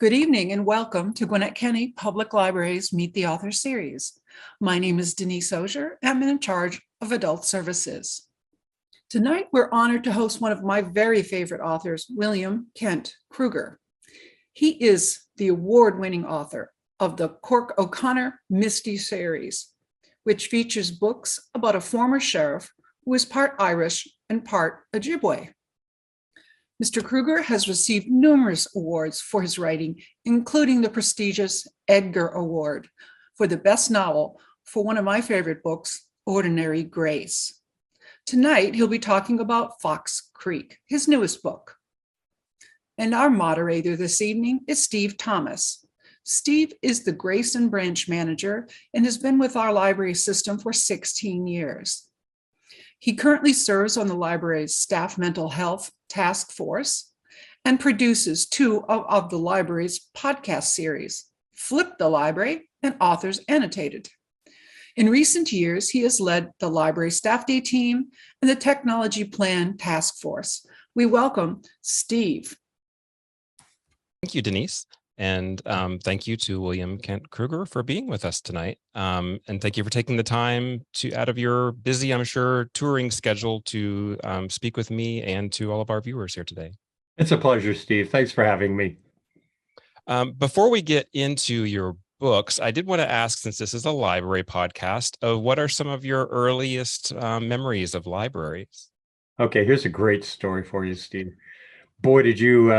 Good evening and welcome to Gwinnett County Public Library's Meet the Author series. My name is Denise Osier. I'm in charge of Adult Services. Tonight, we're honored to host one of my very favorite authors, William Kent Krueger. He is the award-winning author of the Cork O'Connor Misty series, which features books about a former sheriff who is part Irish and part Ojibwe. Mr. Krueger has received numerous awards for his writing, including the prestigious Edgar Award for the best novel for one of my favorite books, Ordinary Grace. Tonight, he'll be talking about Fox Creek, his newest book. And our moderator this evening is Steve Thomas. Steve is the Grayson branch manager and has been with our library system for 16 years. He currently serves on the library's staff mental health task force and produces two of the library's podcast series, Flip the Library and Authors Annotated. In recent years, he has led the library staff day team and the technology plan task force. We welcome Steve. Thank you, Denise. And thank you to William Kent Krueger for being with us tonight. And thank you for taking the time out of your busy, I'm sure, touring schedule to speak with me and to all of our viewers here today. It's a pleasure, Steve. Thanks for having me. Before we get into your books, I did want to ask, since this is a library podcast, what are some of your earliest memories of libraries? Okay, here's a great story for you, Steve. Boy, did you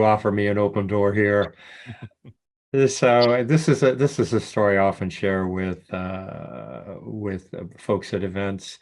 offer me an open door here. This is a story I often share with folks at events.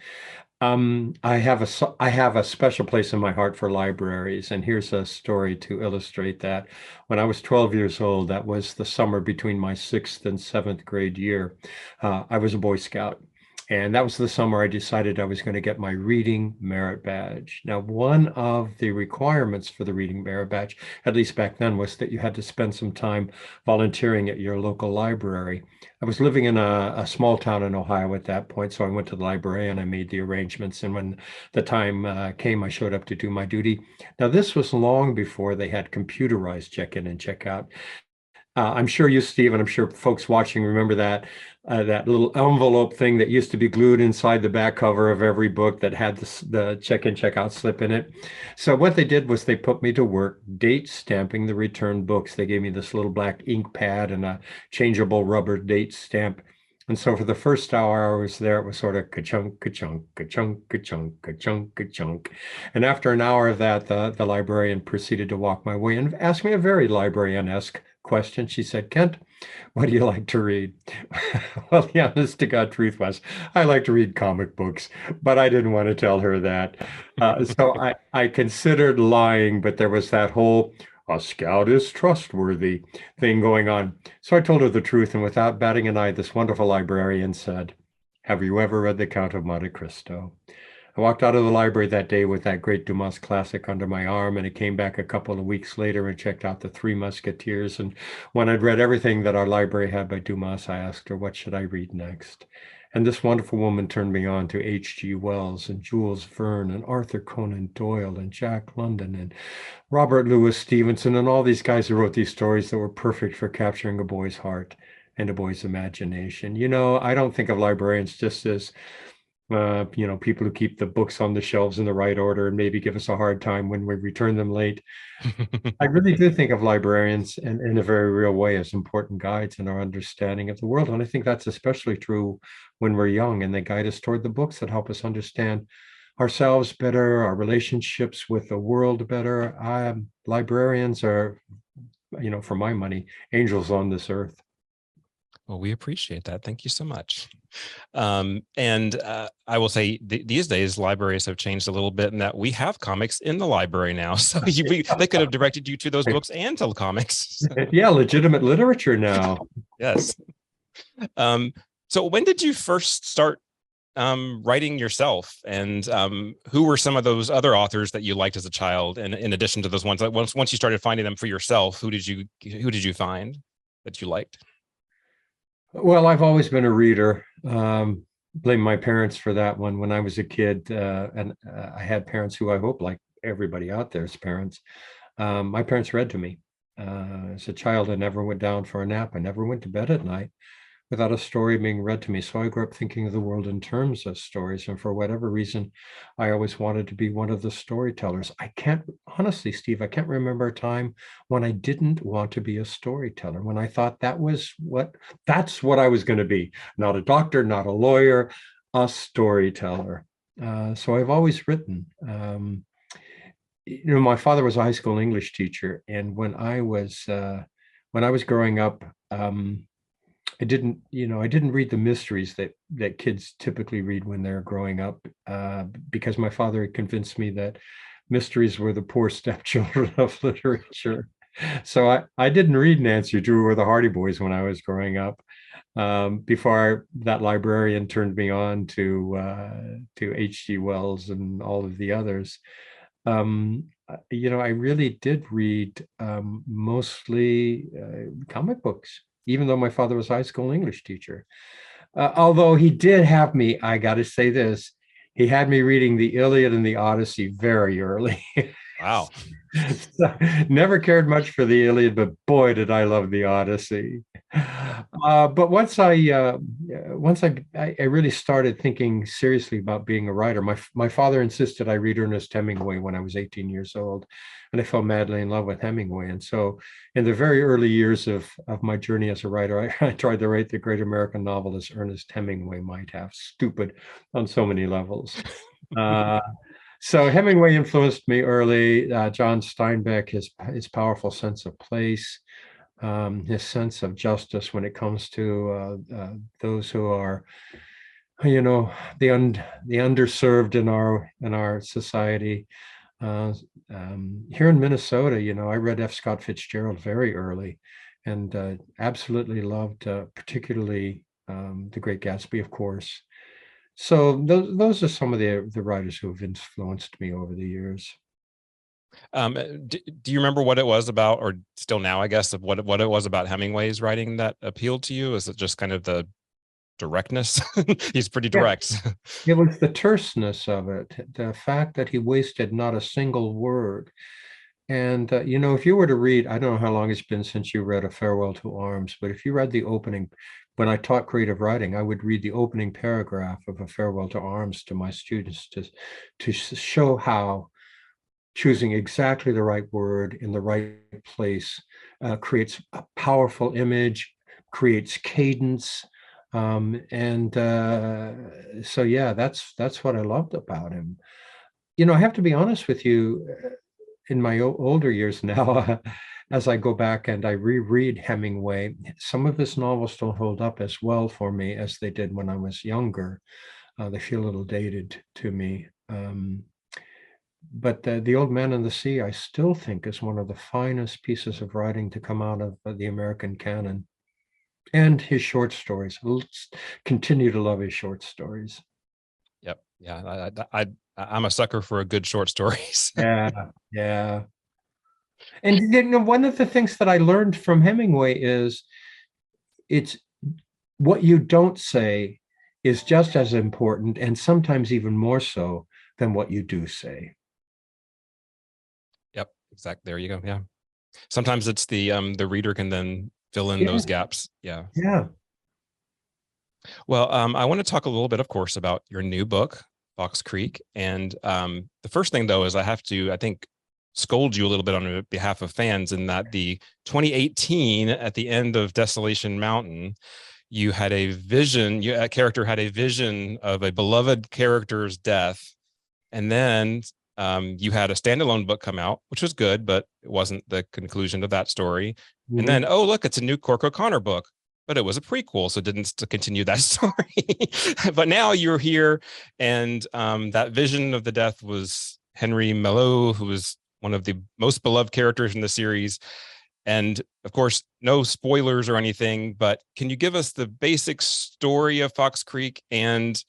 I have a special place in my heart for libraries, and here's a story to illustrate that. When I was 12 years old, that was the summer between my 6th and 7th grade year. I was a Boy Scout. And that was the summer I decided I was going to get my Reading Merit Badge. Now, one of the requirements for the Reading Merit Badge, at least back then, was that you had to spend some time volunteering at your local library. I was living in a small town in Ohio at that point, so I went to the library and I made the arrangements. And when the time came, I showed up to do my duty. Now, this was long before they had computerized check-in and check-out. I'm sure you, Steve, and I'm sure folks watching remember that little envelope thing that used to be glued inside the back cover of every book that had the check-in, check-out slip in it. So what they did was they put me to work date stamping the returned books. They gave me this little black ink pad and a changeable rubber date stamp. And so for the first hour I was there, it was sort of ka-chunk, ka-chunk, ka-chunk, ka-chunk, ka-chunk, ka-chunk. And after an hour of that, the librarian proceeded to walk my way and asked me a very librarian-esque question. She said, "Kent, what do you like to read?" Well, the honest to God truth was, I like to read comic books, but I didn't want to tell her that. So I considered lying, but there was that whole "a scout is trustworthy" thing going on. So I told her the truth, and without batting an eye, this wonderful librarian said, "Have you ever read The Count of Monte Cristo?" I walked out of the library that day with that great Dumas classic under my arm, and I came back a couple of weeks later and checked out The Three Musketeers. And when I'd read everything that our library had by Dumas, I asked her, what should I read next? And this wonderful woman turned me on to H.G. Wells and Jules Verne and Arthur Conan Doyle and Jack London and Robert Louis Stevenson and all these guys who wrote these stories that were perfect for capturing a boy's heart and a boy's imagination. You know, I don't think of librarians just as people who keep the books on the shelves in the right order and maybe give us a hard time when we return them late. I really do think of librarians in a very real way as important guides in our understanding of the world. And I think that's especially true when we're young, and they guide us toward the books that help us understand ourselves better, our relationships with the world better. Librarians are, for my money, angels on this earth. Well, we appreciate that. Thank you so much. And I will say these days, libraries have changed a little bit in that we have comics in the library now. So they could have directed you to those books and to the comics. Yeah, legitimate literature now. Yes. So when did you first start writing yourself? And who were some of those other authors that you liked as a child? And in addition to those ones, once you started finding them for yourself, who did you find that you liked? Well, I've always been a reader. Blame my parents for that one. When I was a kid, and I had parents who I hope, like everybody out there's parents, my parents read to me. As a child, I never went down for a nap. I never went to bed at night without a story being read to me. So I grew up thinking of the world in terms of stories. And for whatever reason, I always wanted to be one of the storytellers. I can't, honestly, Steve, I can't remember a time when I didn't want to be a storyteller, when I thought that's what I was going to be. Not a doctor, not a lawyer, a storyteller. So I've always written. My father was a high school English teacher, and when I was growing up, I didn't read the mysteries that kids typically read when they're growing up, because my father had convinced me that mysteries were the poor stepchildren of literature. So I didn't read Nancy Drew or the Hardy Boys when I was growing up. Before that librarian turned me on to H.G. Wells and all of the others. I really did read mostly comic books, even though my father was a high school English teacher. Although he did have me, I got to say this, he had me reading the Iliad and the Odyssey very early. Wow. So, never cared much for the Iliad, but boy, did I love the Odyssey. But once I really started thinking seriously about being a writer, my father insisted I read Ernest Hemingway when I was 18 years old, and I fell madly in love with Hemingway. And so, in the very early years of my journey as a writer, I tried to write the great American novelist Ernest Hemingway might have. Stupid on so many levels. So Hemingway influenced me early. John Steinbeck, his powerful sense of place, his sense of justice when it comes to those who are, the underserved in our society. Here in Minnesota, I read F. Scott Fitzgerald very early, and absolutely loved, particularly The Great Gatsby, of course. So those are some of the writers who have influenced me over the years. Do you remember what it was about, or still now, I guess, of what it was about Hemingway's writing that appealed to you? Is it just kind of the directness? He's pretty direct. It was the terseness of it, the fact that he wasted not a single word. And, if you were to read, I don't know how long it's been since you read A Farewell to Arms, but if you read the opening, when I taught creative writing, I would read the opening paragraph of A Farewell to Arms to my students to show how choosing exactly the right word in the right place creates a powerful image, creates cadence. So yeah, that's what I loved about him. I have to be honest with you, in my older years now, as I go back and I reread Hemingway, some of his novels don't hold up as well for me as they did when I was younger. They feel a little dated to me. But The Old Man and the Sea, I still think is one of the finest pieces of writing to come out of the American canon. And his short stories. Let's continue to love his short stories. Yep. Yeah. I'm a sucker for a good short stories. Yeah. And one of the things that I learned from Hemingway is it's what you don't say is just as important, and sometimes even more so than what you do say. Yep. Exactly. There you go. Yeah. Sometimes it's the reader can then fill in those gaps. Yeah. Yeah. Well, I want to talk a little bit, of course, about your new book, Fox Creek. And the first thing, though, is I think, scold you a little bit on behalf of fans in that the 2018, at the end of Desolation Mountain, you had a vision, a character had a vision of a beloved character's death. And then you had a standalone book come out, which was good, but it wasn't the conclusion of that story. Mm-hmm. And then, oh, look, it's a new Cork O'Connor book, but it was a prequel, so it didn't continue that story. But now you're here, and that vision of the death was Henry Mello, who was one of the most beloved characters in the series. And of course, no spoilers or anything, but can you give us the basic story of Fox Creek? And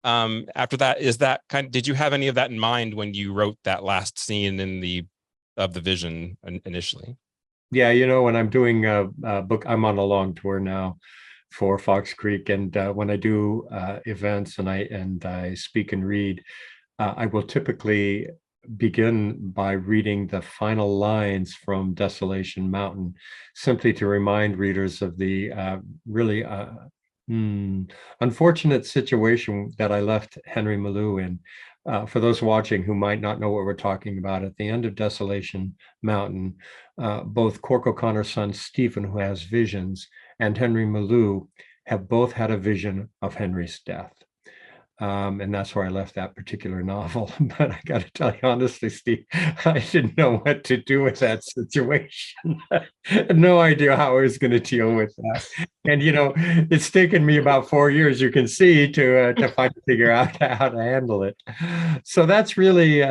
after that, did you have any of that in mind when you wrote that last scene of the vision initially? Yeah, when I'm doing a book, I'm on a long tour now for Fox Creek, and when I do events and I speak and read, I will typically begin by reading the final lines from Desolation Mountain, simply to remind readers of the really unfortunate situation that I left Henry Malou in. For those watching who might not know what we're talking about, at the end of Desolation Mountain, both Cork O'Connor's son Stephen, who has visions, and Henry Malou have both had a vision of Henry's death. And that's where I left that particular novel. But I got to tell you honestly, Steve, I didn't know what to do with that situation. I had no idea how I was going to deal with that. And, it's taken me about 4 years, you can see, to figure out how to handle it. So that's really,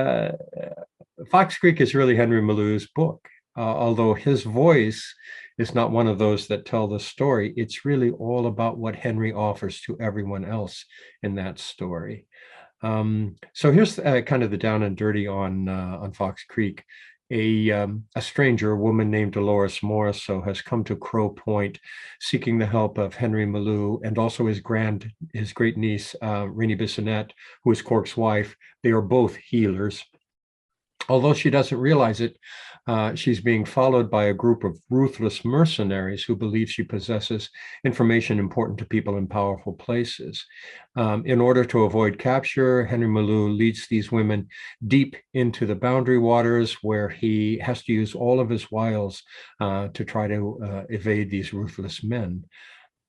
Fox Creek is really Henry Malou's book. Although his voice is not one of those that tell the story, it's really all about what Henry offers to everyone else in that story. So here's kind of the down and dirty on Fox Creek. A stranger, a woman named Dolores Morriso, has come to Crow Point seeking the help of Henry Malou and also his great niece, Rainey Bissonette, who is Cork's wife. They are both healers. Although she doesn't realize it, she's being followed by a group of ruthless mercenaries who believe she possesses information important to people in powerful places. In order to avoid capture, Henry Malou leads these women deep into the boundary waters, where he has to use all of his wiles to try to evade these ruthless men.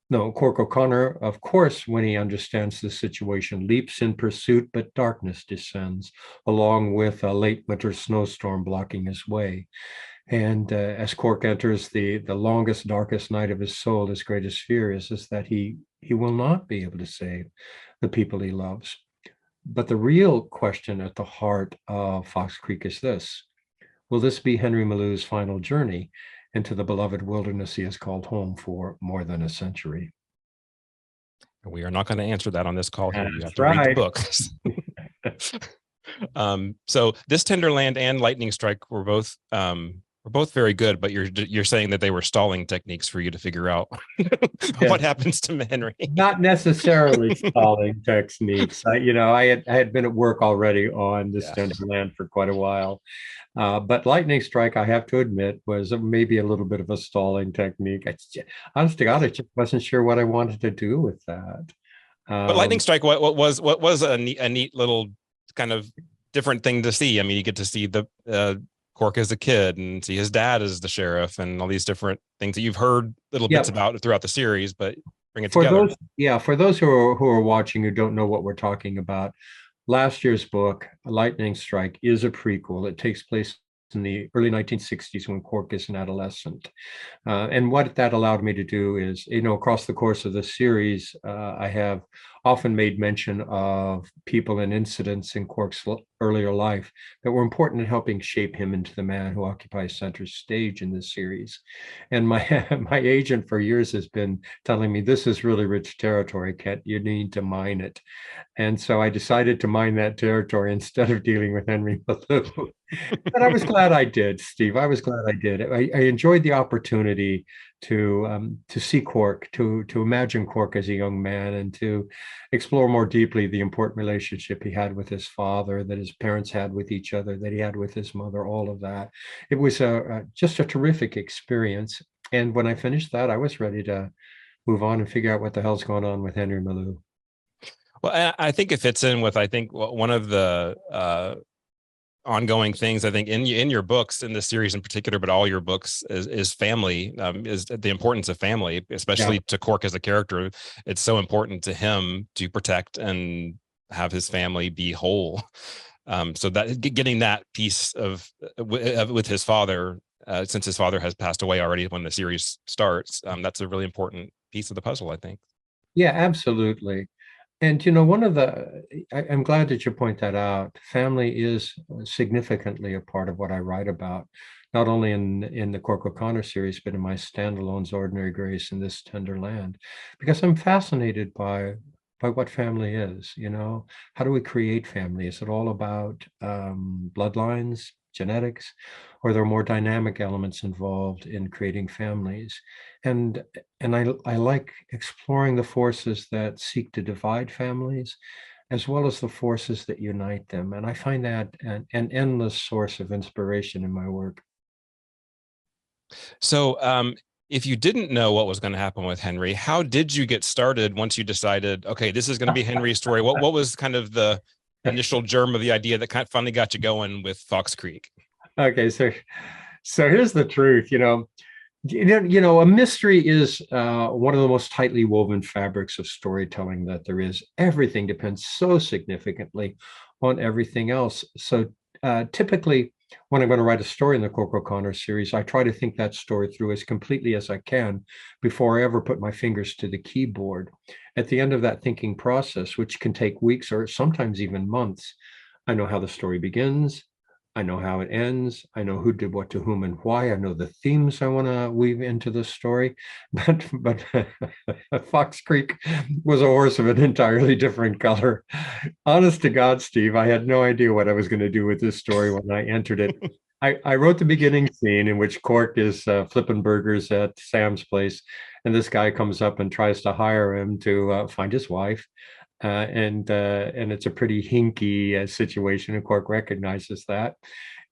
No, Cork O'Connor, of course, when he understands the situation, leaps in pursuit, but darkness descends, along with a late winter snowstorm blocking his way. And as Cork enters the longest, darkest night of his soul, his greatest fear is that he will not be able to save the people he loves. But the real question at the heart of Fox Creek is this: will this be Henry Malou's final journey into the beloved wilderness he has called home for more than a century? We are not going to answer that on this call here. You have to That's read the book. So this Tenderland and Lightning Strike were both very good, but you're saying that they were stalling techniques for you to figure out what happens to Henry. Not necessarily stalling techniques. I had been at work already on this Tenderland for quite a while. But Lightning Strike, I have to admit, was maybe a little bit of a stalling technique. Honest to God, I just wasn't sure what I wanted to do with that. But Lightning Strike, what was a neat little kind of different thing to see? I mean, you get to see the Cork as a kid and see his dad as the sheriff and all these different things that you've heard little bits about throughout the series, but bring it together. For those who are watching who don't know what we're talking about, last year's book, Lightning Strike, is a prequel. It takes place in the early 1960s when Cork is an adolescent. And what that allowed me to do is, across the course of the series, I have often made mention of people and incidents in Cork's earlier life that were important in helping shape him into the man who occupies center stage in this series. And my agent for years has been telling me, this is really rich territory, Kent. You need to mine it. And so I decided to mine that territory instead of dealing with Henry Malou. But I was glad I did, Steve. I was glad I did. I enjoyed the opportunity to see Cork, to imagine Cork as a young man, and to explore more deeply the important relationship he had with his father, that his parents had with each other, that he had with his mother, all of that. It was just a terrific experience. And when I finished that, I was ready to move on and figure out what the hell's going on with Henry Malou. Well, I think it fits in with, one of the ongoing things, I think, in your books, in this series in particular, but all your books, is family, is the importance of family, especially to Cork as a character. It's so important to him to protect and have his family be whole. So that getting that piece of with his father, since his father has passed away already when the series starts, that's a really important piece of the puzzle, I think. Yeah, absolutely. And, I'm glad that you point that out. Family is significantly a part of what I write about, not only in the Cork O'Connor series, but in my standalones, Ordinary Grace and This Tender Land, because I'm fascinated by what family is. How do we create family? Is it all about bloodlines, genetics, or there are more dynamic elements involved in creating families? And I like exploring the forces that seek to divide families, as well as the forces that unite them. And I find that an endless source of inspiration in my work. So, if you didn't know what was going to happen with Henry, how did you get started once you decided, okay, this is going to be Henry's story? What was kind of the initial germ of the idea that kind of finally got you going with Fox Creek? Okay, so here's the truth. A mystery is one of the most tightly woven fabrics of storytelling that there is. Everything depends so significantly on everything else. So typically, when I'm going to write a story in the Cork O'Connor series, I try to think that story through as completely as I can before I ever put my fingers to the keyboard. At the end of that thinking process, which can take weeks or sometimes even months, I know how the story begins. I know how it ends. I know who did what to whom and why. I know the themes I want to weave into the story. But Fox Creek was a horse of an entirely different color. Honest to God, Steve, I had no idea what I was going to do with this story when I entered it. I wrote the beginning scene in which Cork is flipping burgers at Sam's place, and this guy comes up and tries to hire him to find his wife. And it's a pretty hinky situation, and Cork recognizes that.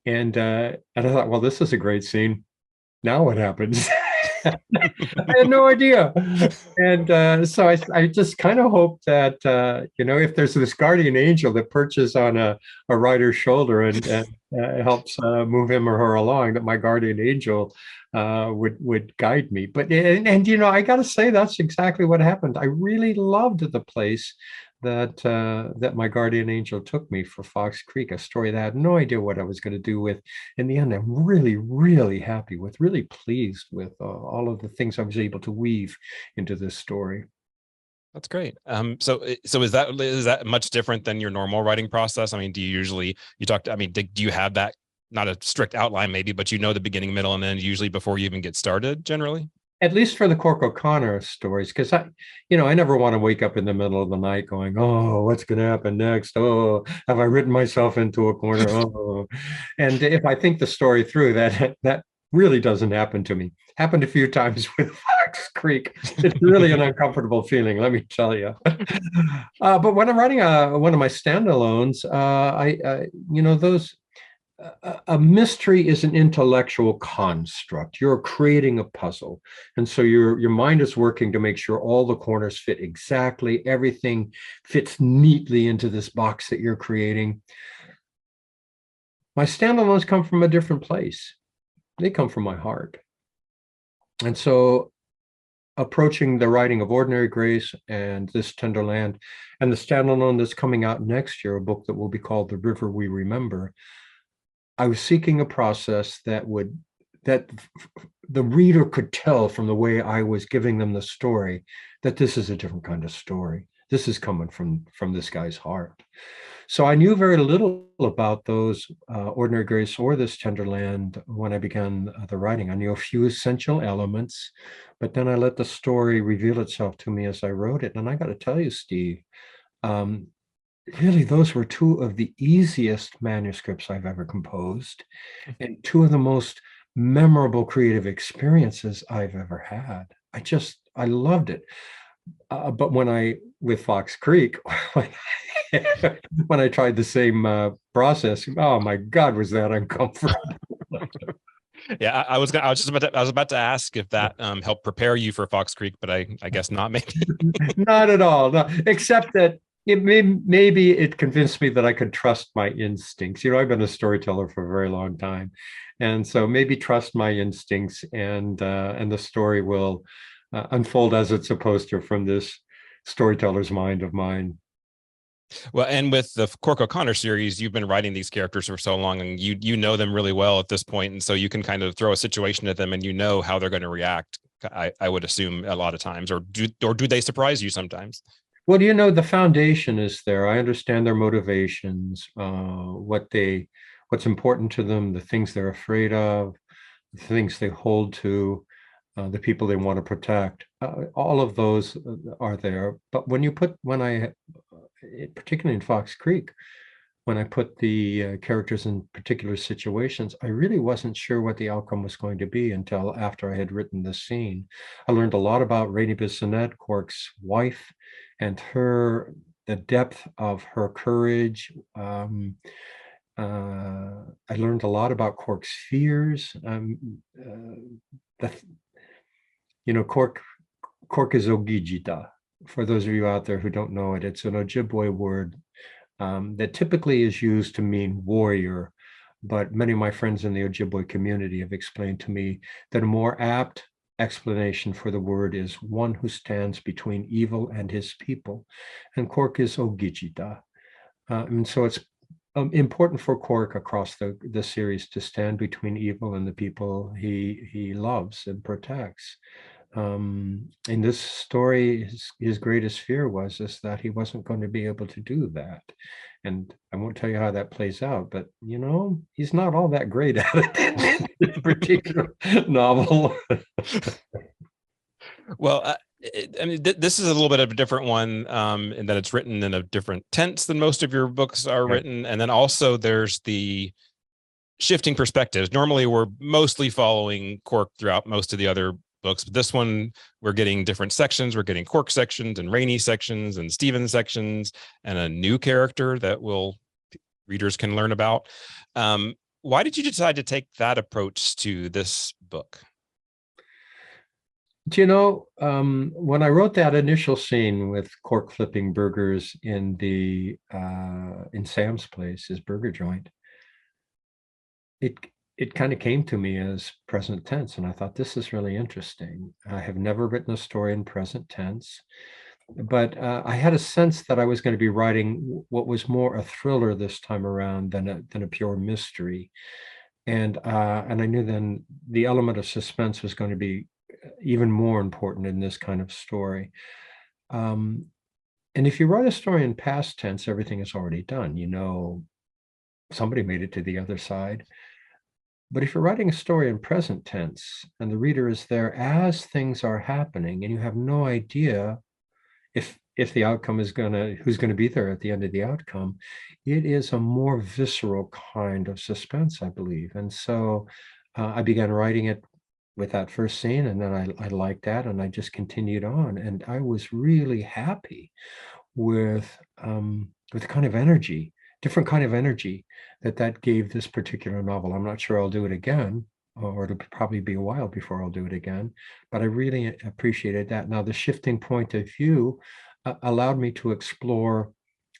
And I thought, well, this is a great scene. Now what happens? I had no idea. And so I just kind of hope that, if there's this guardian angel that perches on a writer's shoulder and helps move him or her along, that my guardian angel would guide me. But I got to say, that's exactly what happened. I really loved the place that my guardian angel took me for Fox Creek, a story that I had no idea what I was going to do with. In the end, I'm really, really happy with, really pleased with all of the things I was able to weave into this story. That's great. So is that much different than your normal writing process? I mean, do you have that, not a strict outline maybe, but the beginning, middle, and end usually before you even get started generally? At least for the Cork O'Connor stories, because I never want to wake up in the middle of the night going, oh, what's going to happen next? Oh, have I written myself into a corner? Oh, and if I think the story through, that really doesn't happen to me. Happened a few times with Fox Creek. It's really an uncomfortable feeling, let me tell you. But when I'm writing one of my standalones, a mystery is an intellectual construct. You're creating a puzzle. And so your mind is working to make sure all the corners fit exactly. Everything fits neatly into this box that you're creating. My standalones come from a different place. They come from my heart. And so approaching the writing of Ordinary Grace and This Tender Land and the standalone that's coming out next year, a book that will be called The River We Remember, I was seeking a process that the reader could tell from the way I was giving them the story that this is a different kind of story. This is coming from this guy's heart. So I knew very little about those Ordinary Grace or This Tender Land when I began the writing. I knew a few essential elements, but then I let the story reveal itself to me as I wrote it. And I got to tell you, Steve, really, those were two of the easiest manuscripts I've ever composed and two of the most memorable creative experiences I've ever had. I loved it. But with Fox Creek, when I tried the same process, oh my God, was that uncomfortable. Yeah, I was about to ask if that helped prepare you for Fox Creek, but I guess not, maybe. Not at all. No, except that maybe it convinced me that I could trust my instincts. I've been a storyteller for a very long time, and so maybe trust my instincts, and the story will unfold as it's supposed to from this storyteller's mind of mine. Well, and with the Cork O'Connor series, you've been writing these characters for so long, and you know them really well at this point, and so you can kind of throw a situation at them, and how they're going to react. I would assume a lot of times, or do they surprise you sometimes? Well, the foundation is there. I understand their motivations, what's important to them, the things they're afraid of, the things they hold to, the people they want to protect. All of those are there. But particularly in Fox Creek, when I put the characters in particular situations, I really wasn't sure what the outcome was going to be until after I had written the scene. I learned a lot about Rainey Bissonnette, Cork's wife, and her the depth of her courage. I learned a lot about Cork's fears. The, Cork is Ogijita. For those of you out there who don't know it, it's an Ojibwe word that typically is used to mean warrior. But many of my friends in the Ojibwe community have explained to me that a more apt explanation for the word is one who stands between evil and his people. And Cork is Ogijita. And so it's important for Cork across the series to stand between evil and the people he loves and protects. In this story, his greatest fear was that he wasn't going to be able to do that. And I won't tell you how that plays out, but he's not all that great at it in this particular novel. Well, I mean, this is a little bit of a different one in that it's written in a different tense than most of your books are written. And then also there's the shifting perspectives. Normally, we're mostly following Cork throughout most of the other books, but this one, we're getting different sections. We're getting Cork sections and Rainey sections and Stephen sections and a new character that readers can learn about. Why did you decide to take that approach to this book? When I wrote that initial scene with Cork flipping burgers in Sam's place, his burger joint, it kind of came to me as present tense, and I thought, this is really interesting. I have never written a story in present tense, but I had a sense that I was going to be writing what was more a thriller this time around than a pure mystery, and I knew then the element of suspense was going to be even more important in this kind of story. And if you write a story in past tense, everything is already done. Somebody made it to the other side. But if you're writing a story in present tense and the reader is there as things are happening and you have no idea if the outcome is who's going to be there at the end of the outcome, it is a more visceral kind of suspense, I believe. And so I began writing it with that first scene, and then I liked that, and I just continued on, and I was really happy with the kind of energy, different kind of energy that gave this particular novel. I'm not sure I'll do it again, or it'll probably be a while before I'll do it again, but I really appreciated that. Now, the shifting point of view allowed me to explore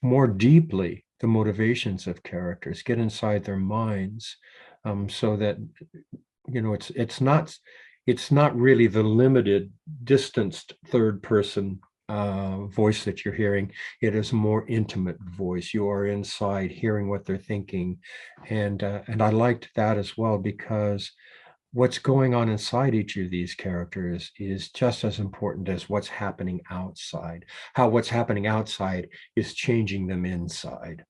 more deeply the motivations of characters, get inside their minds, so that it's not really the limited, distanced third person voice that you're hearing. It is a more intimate voice. You are inside hearing what they're thinking, and I liked that as well, because what's going on inside each of these characters is just as important as what's happening outside. How what's happening outside is changing them inside.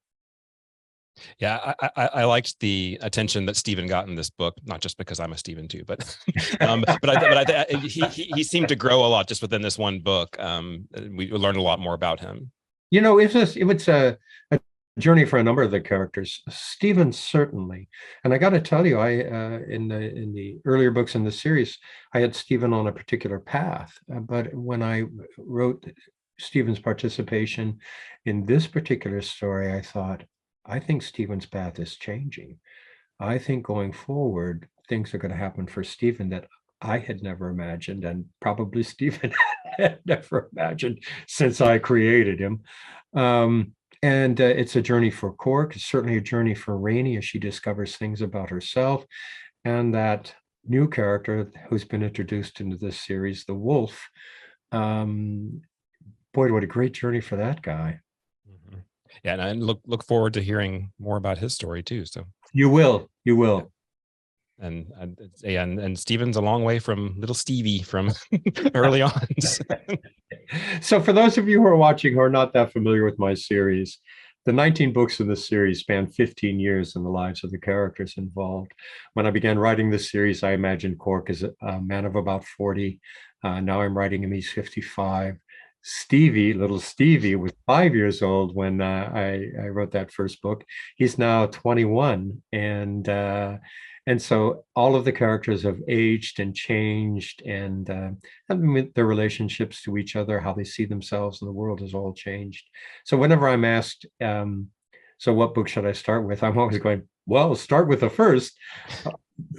Yeah, I liked the attention that Stephen got in this book, not just because I'm a Stephen too, but he seemed to grow a lot just within this one book. We learned a lot more about him. It was a journey for a number of the characters. Stephen certainly, and I got to tell you, in the earlier books in the series, I had Stephen on a particular path, but when I wrote Stephen's participation in this particular story, I thought, I think Stephen's path is changing. I think going forward, things are going to happen for Stephen that I had never imagined, and probably Stephen had never imagined since I created him. And it's a journey for Cork. It's certainly a journey for Rainey as she discovers things about herself. And that new character who's been introduced into this series, the Wolf. Boy, what a great journey for that guy. Mm-hmm. Yeah, and look forward to hearing more about his story too. So you will. And Stephen's a long way from little Stevie from early on. So for those of you who are watching who are not that familiar with my series, the 19 books in this series span 15 years in the lives of the characters involved. When I began writing this series, I imagined Cork as a man of about 40. Now I'm writing him, he's 55. Little Stevie was 5 years old when I wrote that first book. He's now 21, and And so all of the characters have aged and changed, and their relationships to each other, how they see themselves in the world has all changed. So whenever I'm asked, so what book should I start with? I'm always going, well, start with the first.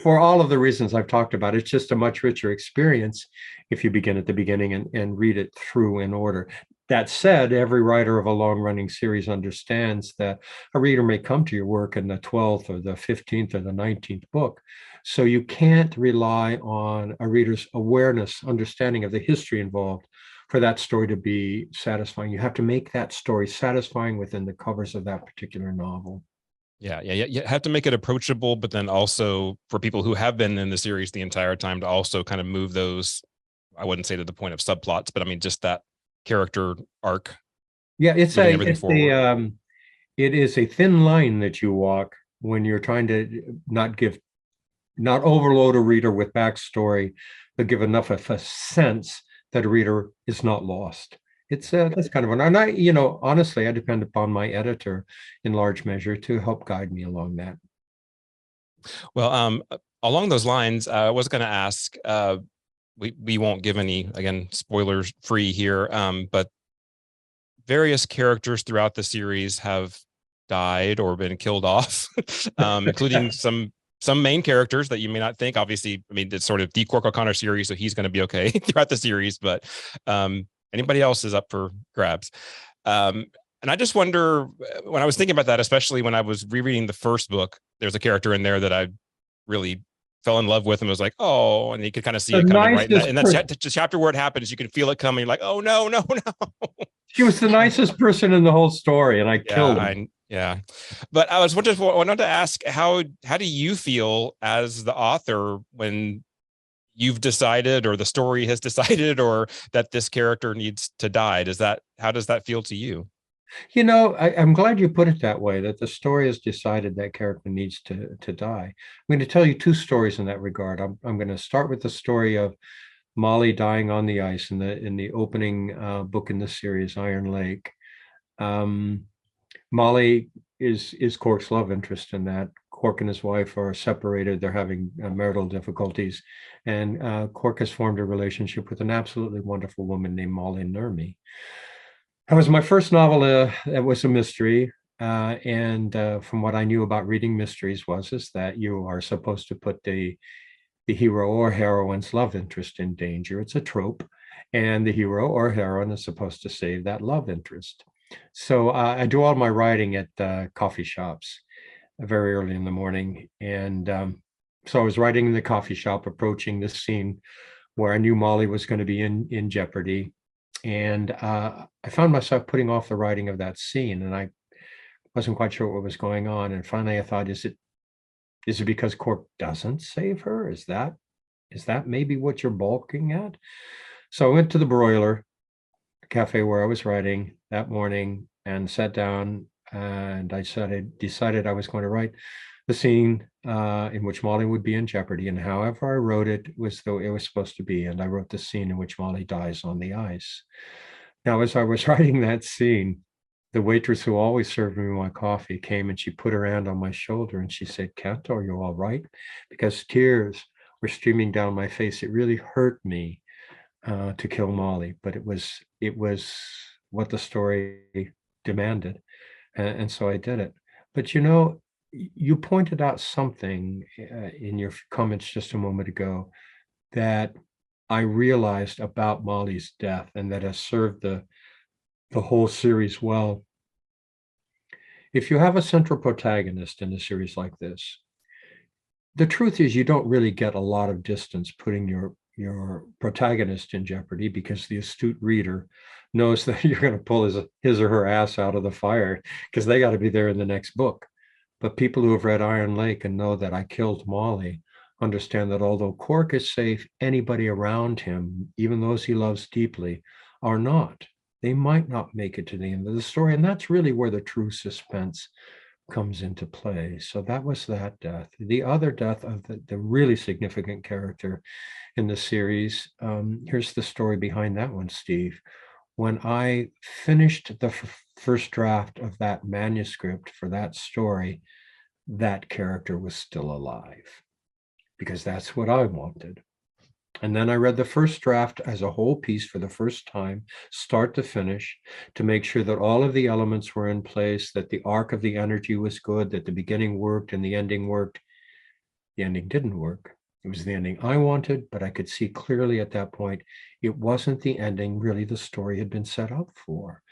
For all of the reasons I've talked about. It's just a much richer experience if you begin at the beginning and read it through in order. That said, every writer of a long-running series understands that a reader may come to your work in the 12th or the 15th or the 19th book. So you can't rely on a reader's awareness, understanding of the history involved for that story to be satisfying. You have to make that story satisfying within the covers of that particular novel. Yeah. You have to make it approachable, but then also for people who have been in the series the entire time to also kind of move those, I wouldn't say to the point of subplots, but I mean, just that character arc. Yeah, it is a thin line that you walk when you're trying to not overload a reader with backstory, but give enough of a sense that a reader is not lost. It's that's kind of one. And honestly, I depend upon my editor in large measure to help guide me along that. Well, along those lines, I was going to ask, we won't give any, again, spoilers free here, but various characters throughout the series have died or been killed off, including some main characters that you may not think. Obviously, I mean, it's sort of the Cork O'Connor series, so he's going to be okay throughout the series, but anybody else is up for grabs. And I just wonder, when I was thinking about that, especially when I was rereading the first book, there's a character in there that I really fell in love with and was like, oh, and you could kind of see it coming right in that chapter where it happens. You can feel it coming. You're like, oh, no. She was the nicest person in the whole story, and I killed her. Yeah. But I wanted to ask, how do you feel as the author when you've decided, or the story has decided, or that this character needs to die? How does that feel to you? I'm glad you put it that way, that the story has decided that character needs to die. I'm going to tell you two stories in that regard. I'm going to start with the story of Molly dying on the ice in the opening book in the series, Iron Lake. Molly is Cork's love interest in that. Cork and his wife are separated. They're having marital difficulties. And Cork has formed a relationship with an absolutely wonderful woman named Molly Nurmi. That was my first novel. It was a mystery. And from what I knew about reading mysteries is that you are supposed to put the hero or heroine's love interest in danger. It's a trope. And the hero or heroine is supposed to save that love interest. So I do all my writing at coffee shops very early in the morning. And so I was writing in the coffee shop, approaching this scene where I knew Molly was going to be in jeopardy. And I found myself putting off the writing of that scene, and I wasn't quite sure what was going on. And finally I thought, is it because Cork doesn't save her? Is that maybe what you're balking at? So I went to the Broiler cafe where I was writing that morning and sat down, and I decided I was going to write the scene in which Molly would be in jeopardy, and however I wrote it was though it was supposed to be. And I wrote the scene in which Molly dies on the ice. Now, as I was writing that scene, the waitress who always served me my coffee came and she put her hand on my shoulder and she said, "Kent, are you all right?" Because tears were streaming down my face. It really hurt me to kill Molly, but it was what the story demanded, and so I did it. But you pointed out something in your comments just a moment ago that I realized about Molly's death, and that has served the whole series well. If you have a central protagonist in a series like this, the truth is you don't really get a lot of distance putting your protagonist in jeopardy, because the astute reader knows that you're going to pull his or her ass out of the fire, because they got to be there in the next book. But people who have read Iron Lake and know that I killed Molly understand that although Cork is safe, anybody around him, even those he loves deeply, are not. They might not make it to the end of the story. And that's really where the true suspense comes into play. So that was that death. The other death of the really significant character in the series, here's the story behind that one, Steve. When I finished the first draft of that manuscript for that story, that character was still alive. because that's what I wanted. And then I read the first draft as a whole piece for the first time, start to finish, to make sure that all of the elements were in place, that the arc of the energy was good, that the beginning worked and the ending worked. The ending didn't work. It was the ending I wanted, but I could see clearly at that point, it wasn't the ending really the story had been set up for.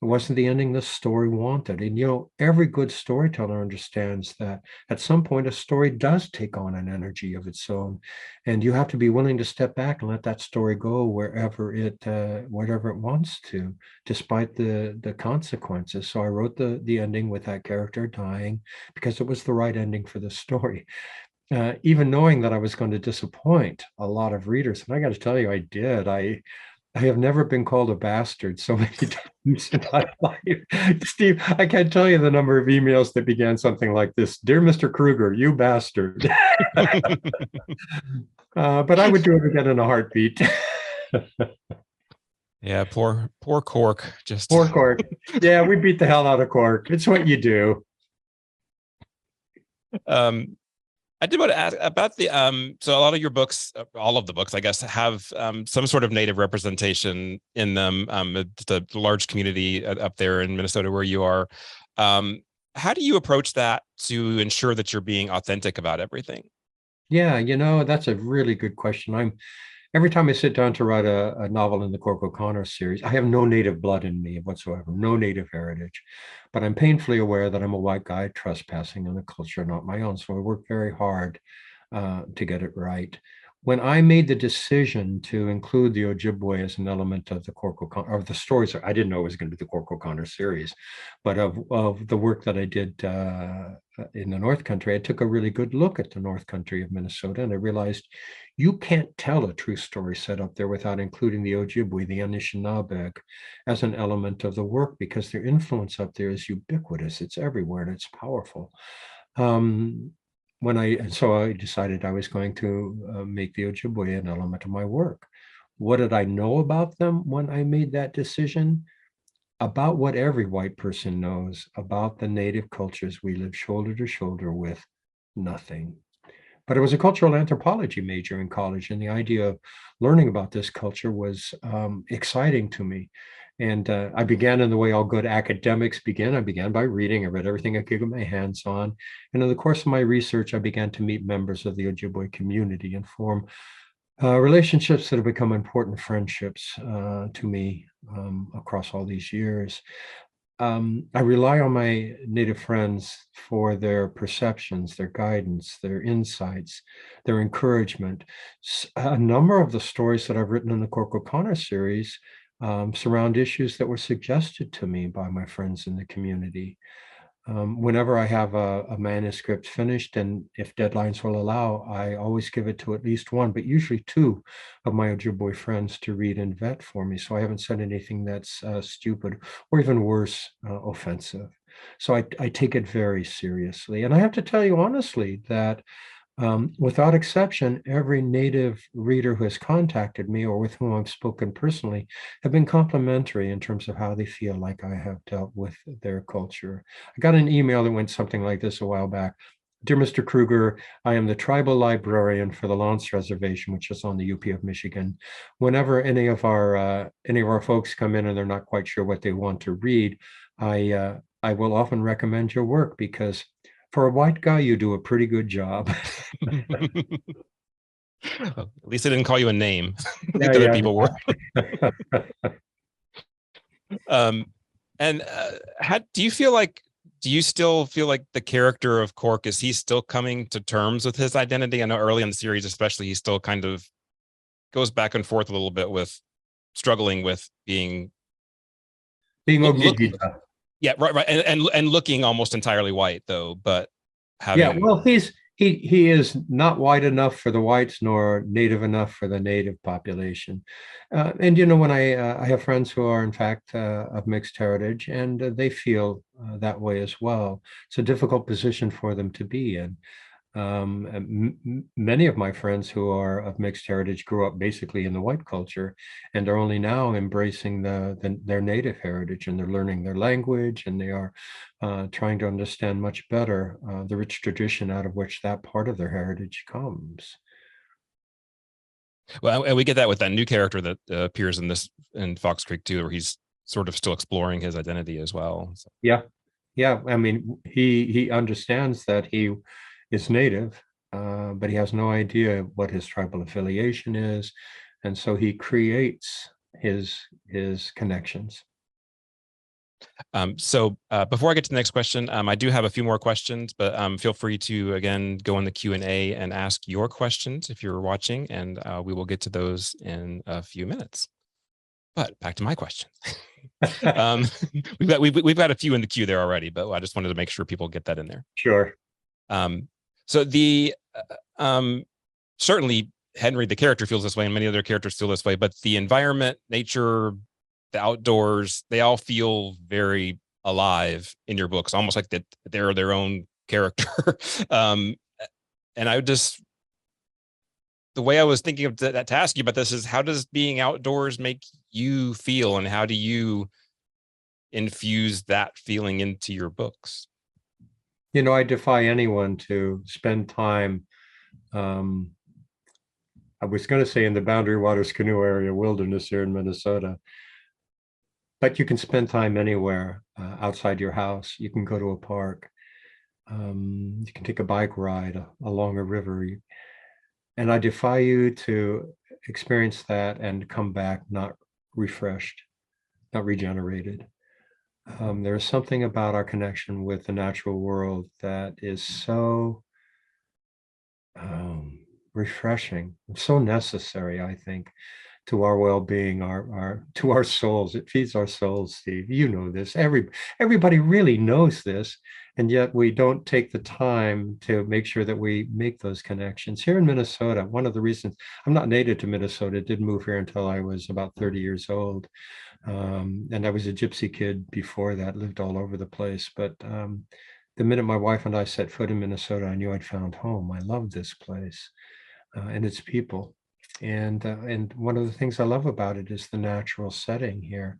It wasn't the ending the story wanted. And, every good storyteller understands that at some point, a story does take on an energy of its own. And you have to be willing to step back and let that story go wherever it wants to, despite the consequences. So I wrote the ending with that character dying because it was the right ending for the story. Even knowing that I was going to disappoint a lot of readers. And I got to tell you, I did. I have never been called a bastard so many times in my life. Steve, I can't tell you the number of emails that began something like this. Dear Mr. Krueger, you bastard. But I would do it again in a heartbeat. Yeah, poor Cork. Just poor Cork. Yeah, we beat the hell out of Cork. It's what you do. I did want to ask about the so a lot of your books, all of the books, I guess, have some sort of Native representation in them. The large community up there in Minnesota where you are. How do you approach that to ensure that you're being authentic about everything? Yeah, that's a really good question. Every time I sit down to write a novel in the Cork O'Connor series, I have no Native blood in me whatsoever, no Native heritage. But I'm painfully aware that I'm a white guy trespassing on a culture not my own. So I work very hard to get it right. When I made the decision to include the Ojibwe as an element of the Cork O'Connor, of the stories, I didn't know it was going to be the Cork O'Connor series, but of the work that I did in the North Country, I took a really good look at the North Country of Minnesota, and I realized you can't tell a true story set up there without including the Ojibwe, the Anishinaabeg, as an element of the work, because their influence up there is ubiquitous. It's everywhere and it's powerful. So I decided I was going to make the Ojibwe an element of my work. What did I know about them when I made that decision? About what every white person knows about the Native cultures we live shoulder to shoulder with: nothing. But I was a cultural anthropology major in college, and the idea of learning about this culture was exciting to me. And I began in the way all good academics begin. I began by reading. I read everything I could get my hands on. And in the course of my research, I began to meet members of the Ojibwe community and form relationships that have become important friendships to me across all these years. I rely on my Native friends for their perceptions, their guidance, their insights, their encouragement. A number of the stories that I've written in the Cork O'Connor series surround issues that were suggested to me by my friends in the community. Whenever I have a manuscript finished, and if deadlines will allow, I always give it to at least one, but usually two of my Ojibwe friends to read and vet for me. So I haven't said anything that's stupid or even worse, offensive. So I take it very seriously. And I have to tell you honestly that without exception, every Native reader who has contacted me or with whom I've spoken personally have been complimentary in terms of how they feel like I have dealt with their culture. I got an email that went something like this a while back. Dear Mr. Krueger, I am the tribal librarian for the Lance Reservation, which is on the UP of Michigan. Whenever any of our folks come in and they're not quite sure what they want to read, I will often recommend your work because for a white guy, you do a pretty good job. At least I didn't call you a name. Yeah, Other yeah. people were. Do you still feel like the character of Cork, is he still coming to terms with his identity? I know early in the series, especially, he still kind of goes back and forth a little bit with struggling with being Ogigita. Yeah, right. And looking almost entirely white though, but having well, he is not white enough for the whites nor native enough for the native population. And when I have friends who are in fact of mixed heritage, and they feel that way as well. It's a difficult position for them to be in. Many of my friends who are of mixed heritage grew up basically in the white culture and are only now embracing their native heritage, and they're learning their language, and they are trying to understand much better the rich tradition out of which that part of their heritage comes. Well, and we get that with that new character that appears in Fox Creek too, where he's sort of still exploring his identity as well. So. Yeah. I mean, he understands that he is native, but he has no idea what his tribal affiliation is, and so he creates his connections. So before I get to the next question, I do have a few more questions, but feel free to, again, go in the Q&A and ask your questions if you're watching, and we will get to those in a few minutes. But back to my question. We've got a few in the queue there already, but I just wanted to make sure people get that in there. Sure. So the certainly Henry, the character, feels this way, and many other characters feel this way, but the environment, nature, the outdoors, they all feel very alive in your books, almost like that they're their own character. And I would just, the way I was thinking of that to ask you about this is, how does being outdoors make you feel, and how do you infuse that feeling into your books? You know, I defy anyone to spend time, I was going to say in the Boundary Waters Canoe Area wilderness here in Minnesota, but you can spend time anywhere outside your house. You can go to a park. You can take a bike ride along a river. And I defy you to experience that and come back not refreshed, not regenerated. There's something about our connection with the natural world that is so refreshing, so necessary, I think, to our well-being, to our souls. It feeds our souls, Steve. You know this. Everybody really knows this, and yet we don't take the time to make sure that we make those connections. Here in Minnesota, one of the reasons I'm not native to Minnesota, did move here until I was about 30 years old. And I was a gypsy kid before that, lived all over the place. But the minute my wife and I set foot in Minnesota, I knew I'd found home. I love this place and its people. And one of the things I love about it is the natural setting here.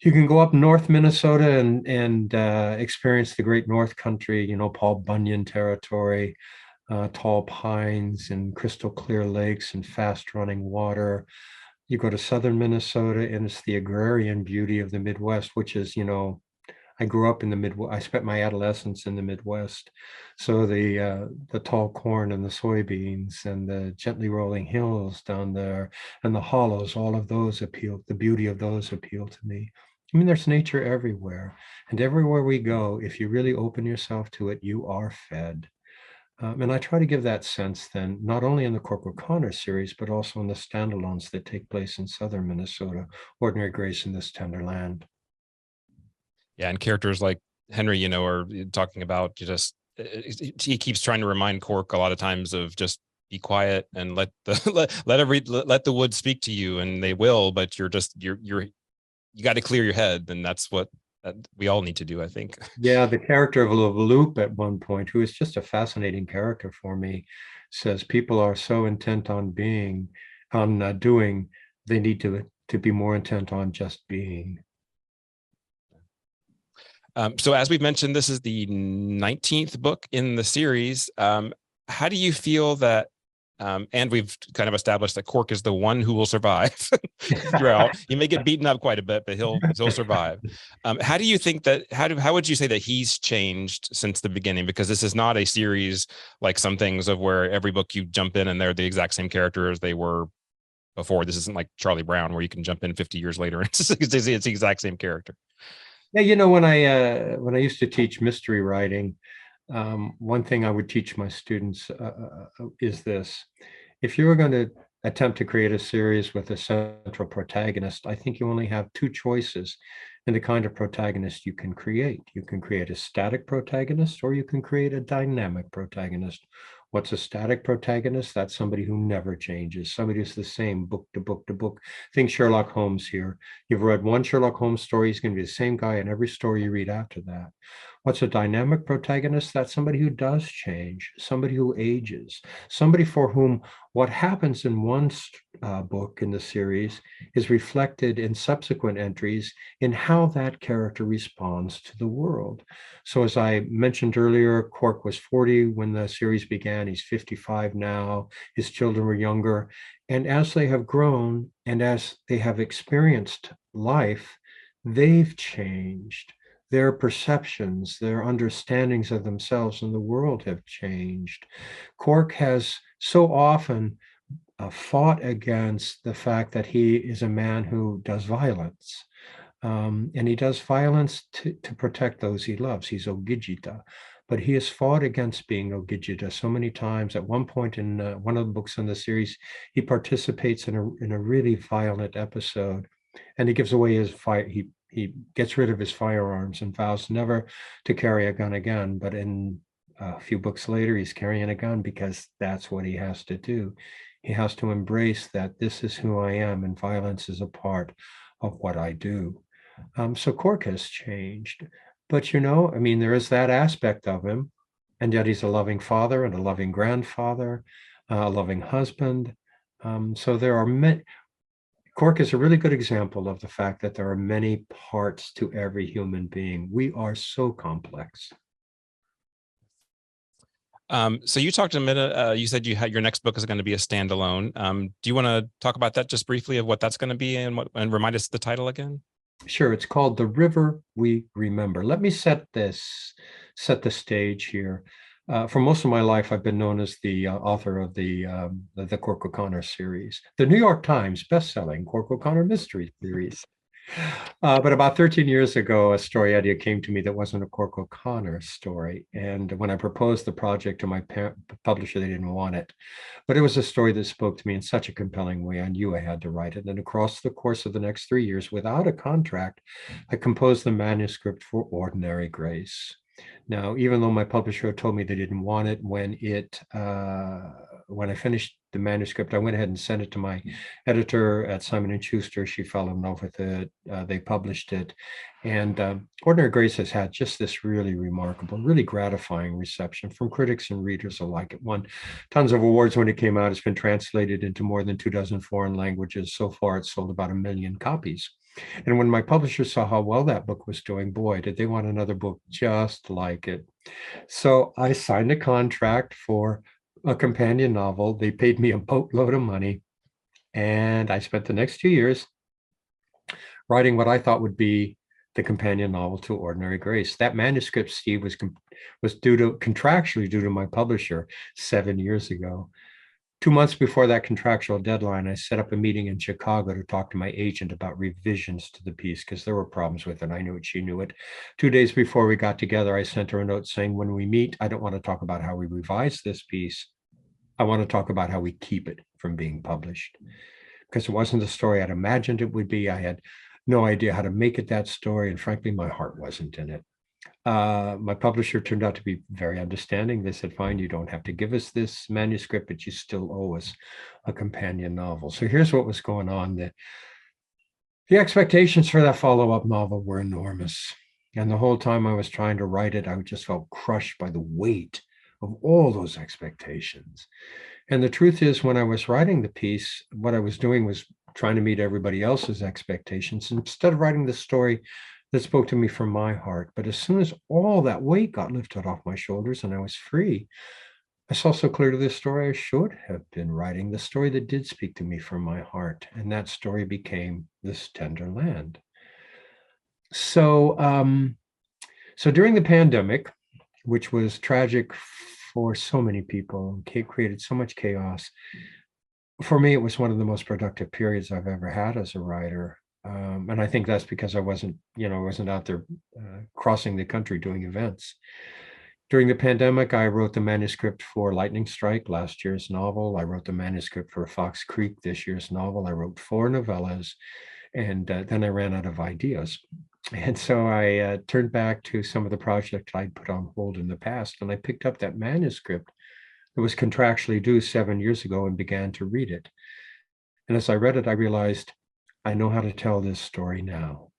You can go up North Minnesota and experience the great North Country, you know, Paul Bunyan territory, tall pines and crystal clear lakes and fast running water. You go to Southern Minnesota and it's the agrarian beauty of the Midwest, which is, you know, I grew up in the Midwest. I spent my adolescence in the Midwest. So the tall corn and the soybeans and the gently rolling hills down there and the hollows, all of those appeal, the beauty of those appeal to me. I mean, there's nature everywhere. And everywhere we go, if you really open yourself to it, you are fed. And I try to give that sense then, not only in the Corporal Connor series, but also in the standalones that take place in Southern Minnesota, Ordinary Grace in This Tender Land. Yeah, and characters like Henry, you know, are talking about just, he keeps trying to remind Cork a lot of times of just be quiet and let the woods speak to you, and they will, but you got to clear your head, and that's what we all need to do, I think. Yeah, the character of Loop at one point, who is just a fascinating character for me, says people are so intent on doing, they need to be more intent on just being. So as we've mentioned, this is the 19th book in the series. How do you feel that, and we've kind of established that Cork is the one who will survive throughout. He may get beaten up quite a bit, but he'll survive. How do you think that, how would you say that he's changed since the beginning? Because this is not a series like some things of where every book you jump in and they're the exact same character as they were before. This isn't like Charlie Brown, where you can jump in 50 years later and it's the exact same character. Yeah, you know, when I used to teach mystery writing, one thing I would teach my students is this: if you were going to attempt to create a series with a central protagonist, I think you only have two choices in the kind of protagonist you can create. You can create a static protagonist, or you can create a dynamic protagonist. What's a static protagonist? That's somebody who never changes, somebody who's the same book to book to book. Think Sherlock Holmes here. You've read one Sherlock Holmes story, he's going to be the same guy in every story you read after that. What's a dynamic protagonist? That's somebody who does change, somebody who ages, somebody for whom what happens in one book in the series is reflected in subsequent entries in how that character responds to the world. So as I mentioned earlier, Cork was 40 when the series began. He's 55 now. His children were younger. And as they have grown and as they have experienced life, they've changed. Their perceptions, their understandings of themselves and the world have changed. Cork has so often fought against the fact that he is a man who does violence. And he does violence to protect those he loves. He's Ogijita. But he has fought against being Ogijita so many times. At one point in one of the books in the series, he participates in a really violent episode. And he gives away his fire. He gets rid of his firearms and vows never to carry a gun again. But in a few books later, he's carrying a gun because that's what he has to do. He has to embrace that this is who I am and violence is a part of what I do. So Cork has changed. But, I mean, there is that aspect of him. And yet he's a loving father and a loving grandfather, a loving husband. So there are many. Cork is a really good example of the fact that there are many parts to every human being. We are so complex. So you talked a minute, you said your next book is going to be a standalone. Do you want to talk about that just briefly of what that's going to be and remind us the title again? Sure. It's called The River We Remember. Let me set the stage here. For most of my life, I've been known as the author of the Cork O'Connor series, the New York Times best-selling Cork O'Connor mystery series. But about 13 years ago, a story idea came to me that wasn't a Cork O'Connor story. And when I proposed the project to my publisher, they didn't want it. But it was a story that spoke to me in such a compelling way. I knew I had to write it. And across the course of the next 3 years, without a contract, I composed the manuscript for Ordinary Grace. Now, even though my publisher told me they didn't want it, when I finished the manuscript, I went ahead and sent it to my editor at Simon & Schuster. She fell in love with it. They published it. And Ordinary Grace has had just this really remarkable, really gratifying reception from critics and readers alike. It won tons of awards when it came out. It's been translated into more than 24 foreign languages. So far, it's sold about 1 million copies. And when my publisher saw how well that book was doing, boy, did they want another book just like it. So I signed a contract for a companion novel. They paid me a boatload of money. And I spent the next 2 years writing what I thought would be the companion novel to Ordinary Grace. That manuscript, Steve, was contractually due to my publisher 7 years ago. 2 months before that contractual deadline, I set up a meeting in Chicago to talk to my agent about revisions to the piece because there were problems with it. I knew it, she knew it. 2 days before we got together, I sent her a note saying, when we meet, I don't want to talk about how we revise this piece. I want to talk about how we keep it from being published. Because it wasn't the story I'd imagined it would be. I had no idea how to make it that story. And frankly, my heart wasn't in it. My publisher turned out to be very understanding. They said, fine, you don't have to give us this manuscript, but you still owe us a companion novel. So here's what was going on. The expectations for that follow-up novel were enormous. And the whole time I was trying to write it, I just felt crushed by the weight of all those expectations. And the truth is, when I was writing the piece, what I was doing was trying to meet everybody else's expectations instead of writing the story that spoke to me from my heart. But as soon as all that weight got lifted off my shoulders and I was free, I saw so clearly the story I should have been writing, the story that did speak to me from my heart. And that story became This Tender Land. So during the pandemic, which was tragic for so many people, created so much chaos, for me, it was one of the most productive periods I've ever had as a writer. And I think that's because I wasn't out there crossing the country doing events. During the pandemic, I wrote the manuscript for Lightning Strike, last year's novel. I wrote the manuscript for Fox Creek, this year's novel. I wrote 4 novellas, and then I ran out of ideas. And so I turned back to some of the projects I'd put on hold in the past, and I picked up that manuscript that was contractually due 7 years ago and began to read it. And as I read it, I realized I know how to tell this story now.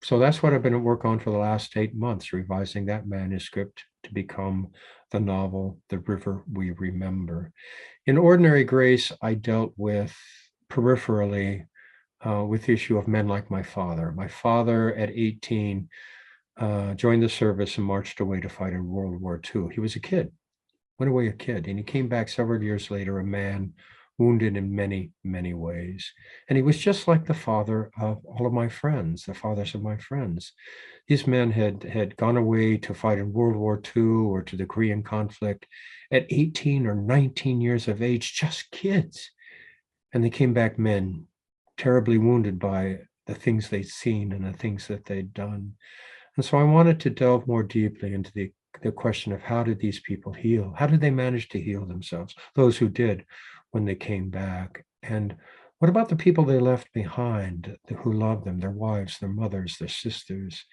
so that's what I've been at work on for the last 8 months, revising that manuscript to become the novel, The River We Remember. In Ordinary Grace, I dealt with peripherally with the issue of men like my father. My father at 18 joined the service and marched away to fight in World War II. He was a kid, went away a kid, and he came back several years later, a man wounded in many, many ways. And he was just like the father of all of my friends, the fathers of my friends. These men had gone away to fight in World War II or to the Korean conflict at 18 or 19 years of age, just kids. And they came back men, terribly wounded by the things they'd seen and the things that they'd done. And so I wanted to delve more deeply into the question of how did these people heal? How did they manage to heal themselves? Those who did when they came back. And what about the people they left behind who loved them, their wives, their mothers, their sisters,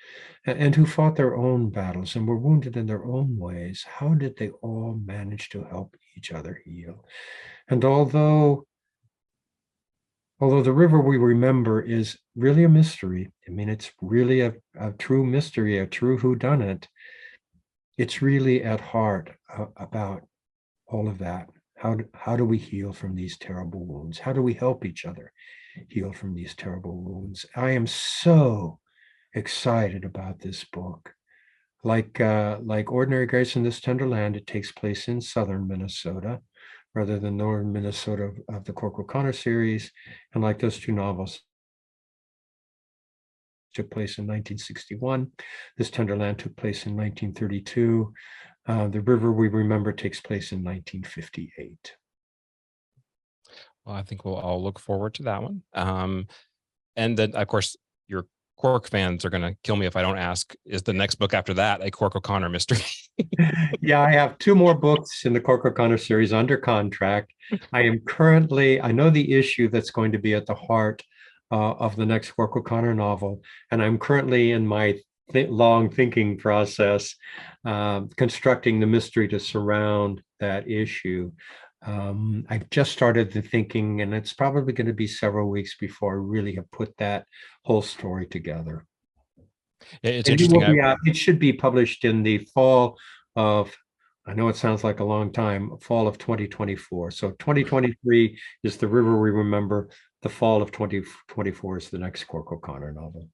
and who fought their own battles and were wounded in their own ways? How did they all manage to help each other heal? And although the river we remember is really a mystery, I mean, it's really a true mystery, a true whodunit, it's really at heart about all of that. How do we heal from these terrible wounds? How do we help each other heal from these terrible wounds? I am so excited about this book. Like Ordinary Grace in This Tender Land, it takes place in southern Minnesota rather than northern Minnesota of the Cork O'Connor series. And like those two novels took place in 1961, This Tender Land took place in 1932. The River We Remember takes place in 1958. Well, I think we'll all look forward to that one. And then, of course, your Cork fans are going to kill me if I don't ask, is the next book after that a Cork O'Connor mystery? Yeah, I have 2 more books in the Cork O'Connor series under contract. I know the issue that's going to be at the heart of the next Cork O'Connor novel, and I'm currently in my long thinking process, constructing the mystery to surround that issue. I've just started the thinking, and it's probably going to be several weeks before I really have put that whole story together. It's And interesting. it should be published in the fall of, I know it sounds like a long time, fall of 2024. So 2023 is The River We Remember. The fall of 2024 is the next Cork O'Connor novel.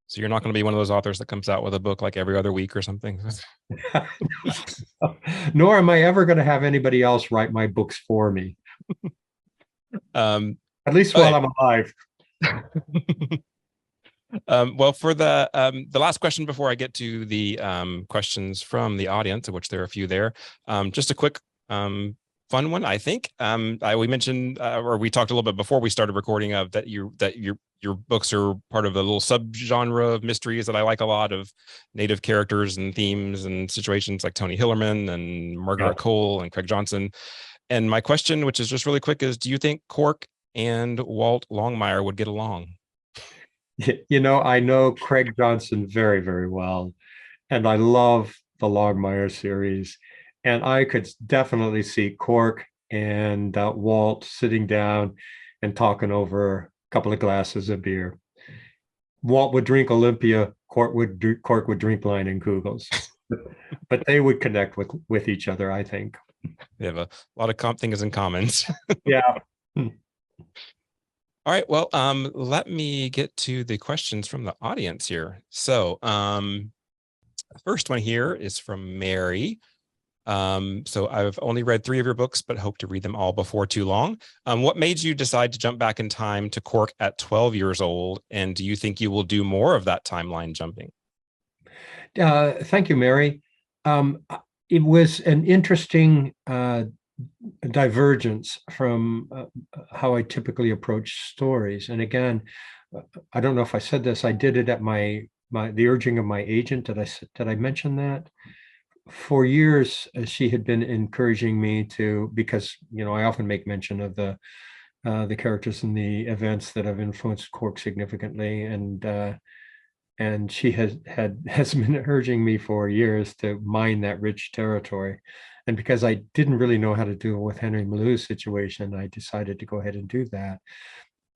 So you're not going to be one of those authors that comes out with a book like every other week or something? Nor am I ever going to have anybody else write my books for me. At least while I'm alive. Well, for the last question before I get to the questions from the audience, of which there are a few there, just a quick fun one, I think. We mentioned, or we talked a little bit before we started recording, of that your books are part of a little subgenre of mysteries that I like a lot, of Native characters and themes and situations like Tony Hillerman and Margaret Cole and Craig Johnson. And my question, which is just really quick, is do you think Cork and Walt Longmire would get along? You know, I know Craig Johnson very, very well, and I love the Longmire series. And I could definitely see Cork and Walt sitting down and talking over a couple of glasses of beer. Walt would drink Olympia, Cork would drink Line and Kugels, but they would connect with each other, I think. They have a lot of things in common. Yeah. All right. Well, let me get to the questions from the audience here. So, the first one here is from Mary. So I've only read 3 of your books, but hope to read them all before too long. What made you decide to jump back in time to Cork at 12 years old? And do you think you will do more of that timeline jumping? Thank you, Mary. It was an interesting divergence from how I typically approach stories. And again, I don't know if I said this, I did it at the urging of my agent. Did I mention that? For years, she had been encouraging me to, because, you know, I often make mention of the characters and the events that have influenced Cork significantly. And she has been urging me for years to mine that rich territory. And because I didn't really know how to deal with Henry Malou's situation, I decided to go ahead and do that.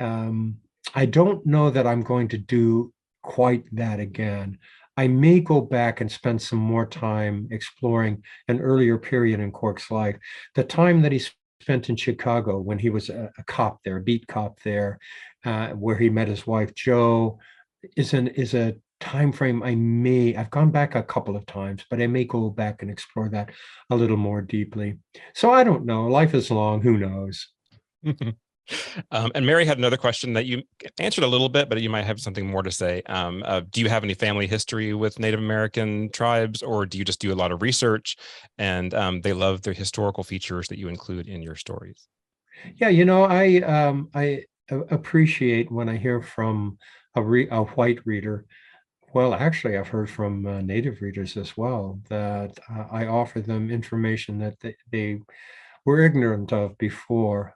I don't know that I'm going to do quite that again. I may go back and spend some more time exploring an earlier period in Cork's life, the time that he spent in Chicago when he was a cop there, a beat cop there, where he met his wife Jo, is a time frame I've gone back a couple of times, but I may go back and explore that a little more deeply. So I don't know. Life is long. Who knows? And Mary had another question that you answered a little bit, but you might have something more to say. Do you have any family history with Native American tribes, or do you just do a lot of research and they love the historical features that you include in your stories? Yeah, I appreciate when I hear from a white reader. Well, actually, I've heard from Native readers as well that I offer them information that they were ignorant of before.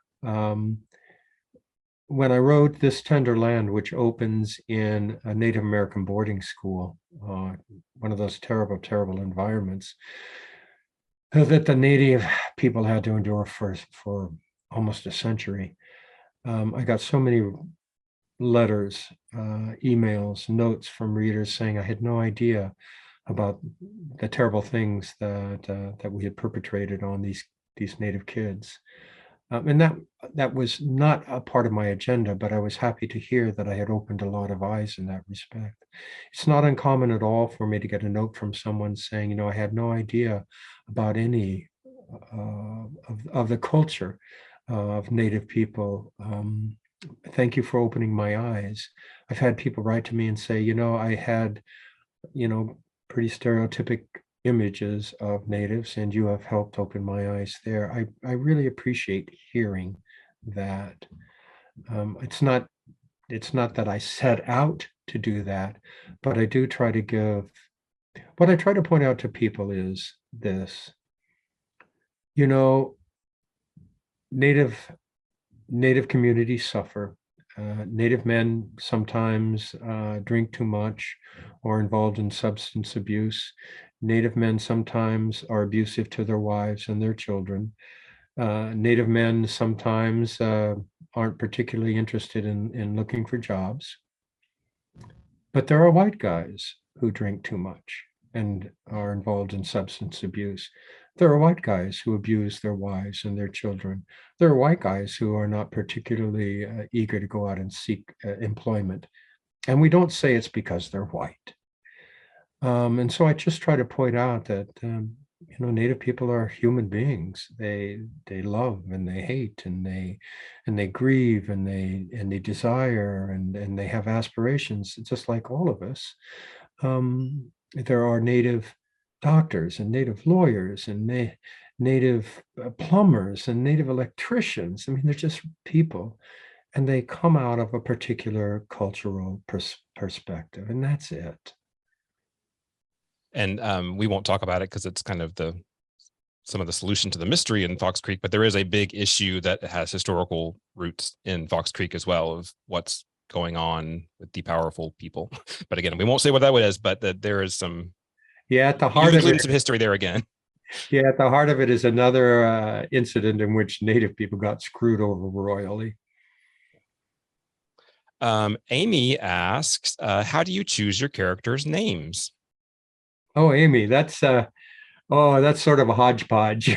When I wrote This Tender Land, which opens in a Native American boarding school, one of those terrible, terrible environments that the Native people had to endure for almost a century, I got so many letters, emails, notes from readers saying I had no idea about the terrible things that we had perpetrated on these Native kids. And that was not a part of my agenda, but I was happy to hear that I had opened a lot of eyes in that respect. It's not uncommon at all for me to get a note from someone saying, I had no idea about any of the culture of Native people. Thank you for opening my eyes. I've had people write to me and say, I had, pretty stereotypic images of natives, and you have helped open my eyes there. I really appreciate hearing that. It's not that I set out to do that, but I do try to give, what I try to point out to people is this, Native communities suffer. Native men sometimes drink too much or involved in substance abuse. Native men sometimes are abusive to their wives and their children. Native men sometimes aren't particularly interested in looking for jobs. But there are white guys who drink too much and are involved in substance abuse. There are white guys who abuse their wives and their children. There are white guys who are not particularly eager to go out and seek employment. And we don't say it's because they're white. And so I just try to point out that, Native people are human beings. They love and they hate and they grieve and they desire and they have aspirations, just like all of us. There are Native doctors and Native lawyers and Native plumbers and Native electricians. I mean, they're just people, and they come out of a particular cultural perspective, and that's it. And we won't talk about it because it's kind of some of the solution to the mystery in Fox Creek, but there is a big issue that has historical roots in Fox Creek as well, of what's going on with the powerful people. But again, we won't say what that is, but that there is some. Yeah, at the heart of it, some history there again. Yeah, at the heart of it is another incident in which Native people got screwed over royally. Amy asks, how do you choose your characters' names? Oh, Amy, that's sort of a hodgepodge.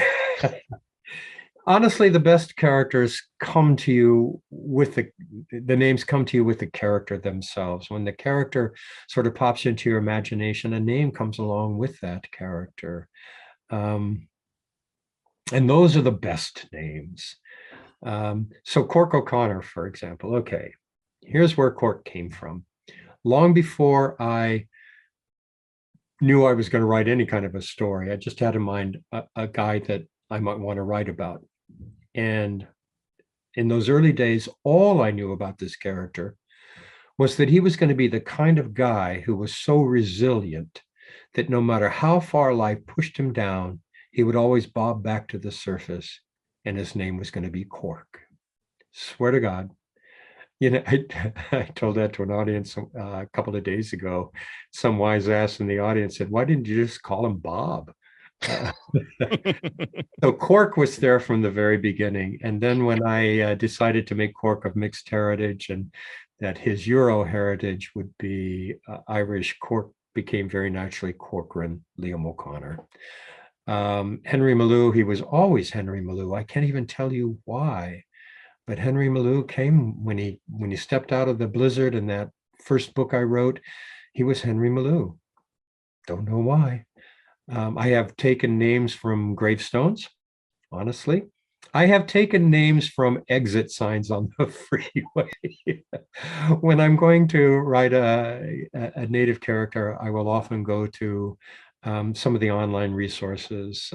Honestly, the best characters come to you with the names come to you with the character themselves. When the character sort of pops into your imagination, a name comes along with that character. And those are the best names. So Cork O'Connor, for example, okay, here's where Cork came from. Long before I knew I was going to write any kind of a story, I just had in mind a guy that I might want to write about. And in those early days, all I knew about this character was that he was going to be the kind of guy who was so resilient that no matter how far life pushed him down, he would always bob back to the surface, and his name was going to be Cork. Swear to God. I told that to an audience a couple of days ago. Some wise ass in the audience said, "Why didn't you just call him Bob?" So Cork was there from the very beginning. And then when I decided to make Cork of mixed heritage and that his Euro heritage would be Irish, Cork became very naturally Corcoran, Liam O'Connor. Henry Malou, he was always Henry Malou. I can't even tell you why, but Henry Malou came when he stepped out of the blizzard in that first book I wrote, he was Henry Malou. Don't know why. I have taken names from gravestones, honestly. I have taken names from exit signs on the freeway. When I'm going to write a native character, I will often go to some of the online resources,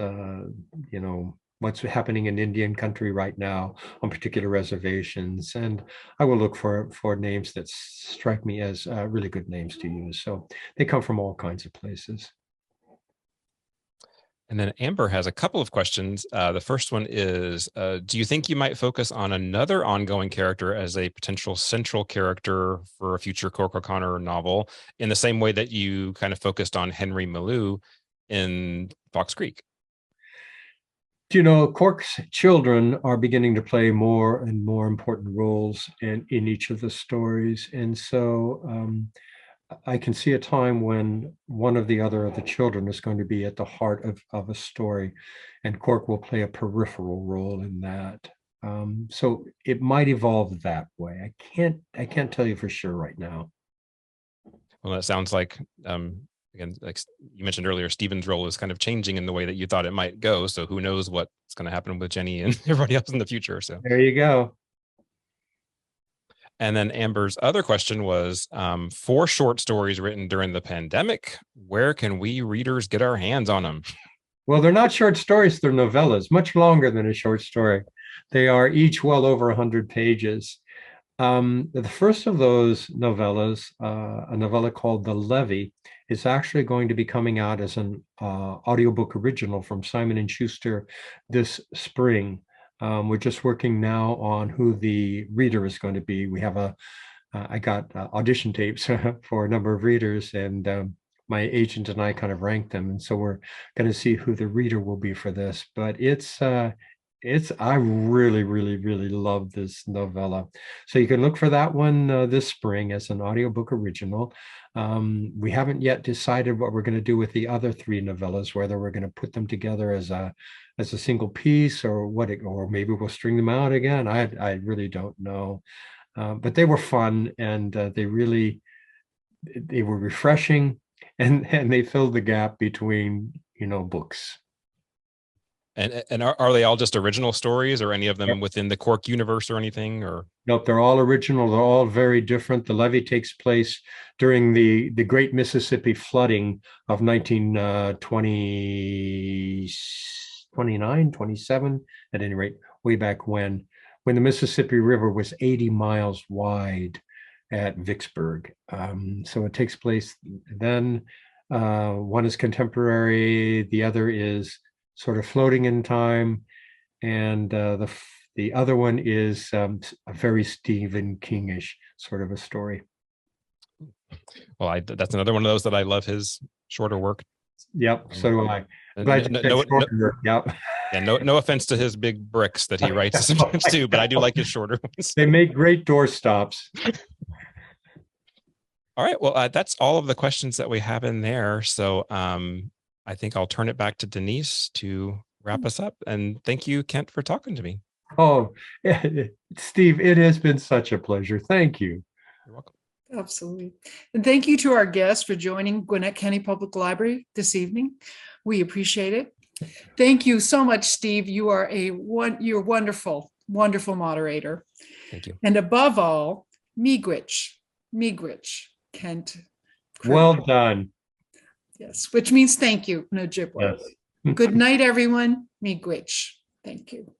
what's happening in Indian country right now on particular reservations. And I will look for names that strike me as really good names to use. So they come from all kinds of places. And then Amber has a couple of questions. The first one is, do you think you might focus on another ongoing character as a potential central character for a future Cork O'Connor novel in the same way that you kind of focused on Henry Malou in Fox Creek? Cork's children are beginning to play more and more important roles in each of the stories. And so I can see a time when one of the children is going to be at the heart of a story, and Cork will play a peripheral role in that. So it might evolve that way. I can't tell you for sure right now. Well, that sounds like, again, like you mentioned earlier, Stephen's role is kind of changing in the way that you thought it might go. So who knows what's going to happen with Jenny and everybody else in the future. So there you go. And then Amber's other question was, 4 short stories written during the pandemic. Where can we readers get our hands on them? Well, they're not short stories, they're novellas, much longer than a short story. They are each well over 100 pages. The first of those novellas, a novella called The Levee, is actually going to be coming out as an audiobook original from Simon & Schuster this spring. We're just working now on who the reader is going to be. We have I got audition tapes for a number of readers, and my agent and I kind of ranked them. And so we're going to see who the reader will be for this. But I really, really, really love this novella. So you can look for that one this spring as an audiobook original. We haven't yet decided what we're going to do with the other 3 novellas, whether we're going to put them together as a single piece or or maybe we'll string them out again. I really don't know. But they were fun, and they were refreshing, and they filled the gap between, books. And are they all just original stories, or any of them within the Cork universe or anything? Or nope, they're all original. They're all very different. The Levee takes place during the Great Mississippi flooding of 1929, 27, at any rate, way back when the Mississippi River was 80 miles wide at Vicksburg. So it takes place then. One is contemporary, the other is sort of floating in time, and the other one is a very Stephen King-ish sort of a story. Well, that's another one of those that I love his shorter work. Yep, so do I. Glad you said shorter. Yep. Yeah, no offense to his big bricks that he writes sometimes too, but I do like his shorter ones. They make great doorstops. All right, well, that's all of the questions that we have in there. So I think I'll turn it back to Denise to wrap us up. And thank you, Kent, for talking to me. Oh, Steve, it has been such a pleasure. Thank you. You're welcome. Absolutely. And thank you to our guests for joining Gwinnett County Public Library this evening. We appreciate it. Thank you so much, Steve. You are you're wonderful, wonderful moderator. Thank you. And above all, miigwech, Kent Krueger. Well done. Yes, which means thank you in Ojibwe. Yes. Good night, everyone. Miigwech. Thank you.